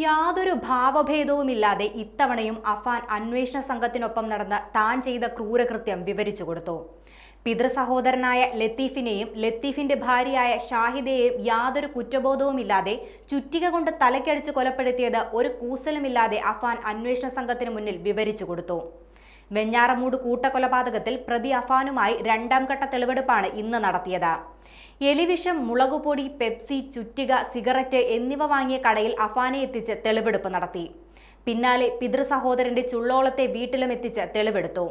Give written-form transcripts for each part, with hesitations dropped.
യാതൊരു ഭാവഭേദവുമില്ലാതെ ഇത്തവണയും അഫാൻ അന്വേഷണ സംഘത്തിനൊപ്പം നടന്ന താൻ ചെയ്ത ക്രൂരകൃത്യം വിവരിച്ചു കൊടുത്തു. പിതൃസഹോദരനായ ലത്തീഫിനെയും ലത്തീഫിന്റെ ഭാര്യയായ ഷാഹിദയെയും യാതൊരു കുറ്റബോധവുമില്ലാതെ ചുറ്റിക കൊണ്ട് തലക്കടിച്ച് കൊലപ്പെടുത്തിയത് ഒരു കൂസലുമില്ലാതെ അഫാൻ അന്വേഷണ സംഘത്തിന് മുന്നിൽ വിവരിച്ചു കൊടുത്തു. വെഞ്ഞാറമൂട് കൂട്ടക്കൊലപാതകത്തിൽ പ്രതി അഫാനുമായി രണ്ടാം ഘട്ട തെളിവെടുപ്പാണ് ഇന്ന് നടത്തിയത്. എലിവിഷം, മുളകുപൊടി, പെപ്സി, ചുറ്റിക, സിഗരറ്റ് എന്നിവ വാങ്ങിയ കടയിൽ അഫാനെ എത്തിച്ച് തെളിവെടുപ്പ് നടത്തി. പിന്നാലെ പിതൃസഹോദരന്റെ ചുള്ളോളത്തെ വീട്ടിലും എത്തിച്ച് തെളിവെടുത്തു.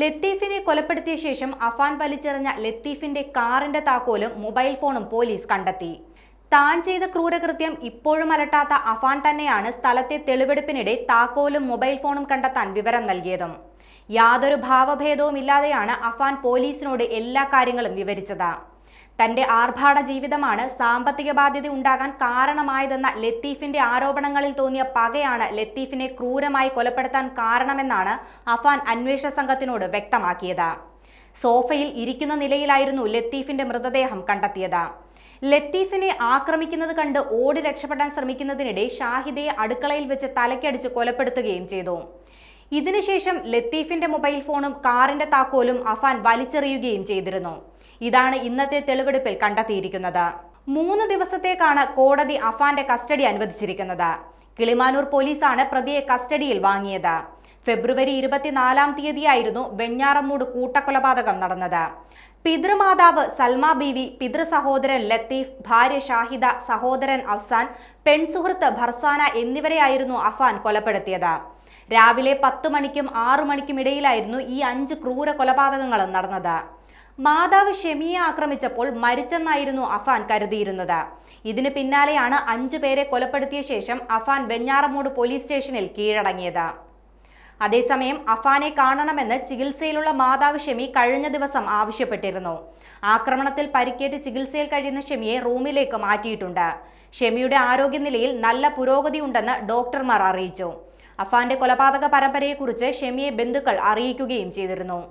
ലത്തീഫിനെ കൊലപ്പെടുത്തിയ ശേഷം അഫാൻ വലിച്ചെറിഞ്ഞ ലത്തീഫിന്റെ കാറിന്റെ താക്കോലും മൊബൈൽ ഫോണും പോലീസ് കണ്ടെത്തി. താൻ ചെയ്ത ക്രൂരകൃത്യം ഇപ്പോഴും അലട്ടാത്ത അഫാൻ തന്നെയാണ് സ്ഥലത്തെ തെളിവെടുപ്പിനിടെ താക്കോലും മൊബൈൽ ഫോണും കണ്ടെത്താൻ വിവരം നൽകിയതും. യാതൊരു ഭാവഭേദവുമില്ലാതെയാണ് അഫാൻ പോലീസിനോട് എല്ലാ കാര്യങ്ങളും വിവരിച്ചത്. തന്റെ ആർഭാട ജീവിതമാണ് സാമ്പത്തിക ബാധ്യത ഉണ്ടാകാൻ കാരണമായതെന്ന ലത്തീഫിന്റെ ആരോപണങ്ങളിൽ തോന്നിയ പകയാണ് ലത്തീഫിനെ ക്രൂരമായി കൊലപ്പെടുത്താൻ കാരണമെന്നാണ് അഫാൻ അന്വേഷണ സംഘത്തിനോട് വ്യക്തമാക്കിയത്. സോഫയിൽ ഇരിക്കുന്ന നിലയിലായിരുന്നു ലത്തീഫിന്റെ മൃതദേഹം കണ്ടെത്തിയത്. ലത്തീഫിനെ ആക്രമിക്കുന്നത് കണ്ട് ഓടി രക്ഷപ്പെടാൻ ശ്രമിക്കുന്നതിനിടെ ഷാഹിദയെ അടുക്കളയിൽ വെച്ച് തലക്കടിച്ച് കൊലപ്പെടുത്തുകയും ചെയ്തു. ഇതിനുശേഷം ലത്തീഫിന്റെ മൊബൈൽ ഫോണും കാറിന്റെ താക്കോലും അഫാൻ വലിച്ചെറിയുകയും ചെയ്തിരുന്നു. ഇതാണ് ഇന്നത്തെ തെളിവെടുപ്പിൽ കണ്ടെത്തിയിരിക്കുന്നത്. 3 ദിവസത്തേക്കാണ് കോടതി അഫാന്റെ കസ്റ്റഡി അനുവദിച്ചിരിക്കുന്നത്. കിളിമാനൂർ പോലീസാണ് പ്രതിയെ കസ്റ്റഡിയിൽ വാങ്ങിയത്. ഫെബ്രുവരി 24 തീയതിയായിരുന്നു വെഞ്ഞാറമൂട് കൂട്ടക്കൊലപാതകം നടന്നത്. പിതൃമാതാവ് സൽമ ബീവി, പിതൃസഹോദരൻ ലത്തീഫ്, ഭാര്യ ഷാഹിദ, സഹോദരൻ അഫ്സാൻ, പെൺസുഹൃത്ത് ഫർസാന എന്നിവരെയായിരുന്നു അഫാൻ കൊലപ്പെടുത്തിയത്. രാവിലെ 10 മണിക്കും 6 മണിക്കും ഇടയിലായിരുന്നു ഈ 5 ക്രൂര കൊലപാതകങ്ങളും നടന്നത്. മാതാവ് ഷെമിയെ ആക്രമിച്ചപ്പോൾ മരിച്ചെന്നായിരുന്നു അഫാൻ കരുതിയിരുന്നത്. ഇതിന് പിന്നാലെയാണ് 5 പേരെ കൊലപ്പെടുത്തിയ ശേഷം അഫാൻ വെഞ്ഞാറമൂട് പോലീസ് സ്റ്റേഷനിൽ കീഴടങ്ങിയത്. അതേസമയം അഫാനെ കാണണമെന്ന് ചികിത്സയിലുള്ള മാതാവ് ഷെമി കഴിഞ്ഞ ദിവസം ആവശ്യപ്പെട്ടിരുന്നു. ആക്രമണത്തിൽ പരിക്കേറ്റ് ചികിത്സയിൽ കഴിയുന്ന ഷെമിയെ റൂമിലേക്ക് മാറ്റിയിട്ടുണ്ട്. ഷെമിയുടെ ആരോഗ്യനിലയിൽ നല്ല പുരോഗതിയുണ്ടെന്ന് ഡോക്ടർമാർ അറിയിച്ചു. അഫാന്റെ കൊലപാതക പരമ്പരയെക്കുറിച്ച് ഷെമിയെ ബന്ധുക്കൾ അറിയിക്കുകയും ചെയ്തിരുന്നു.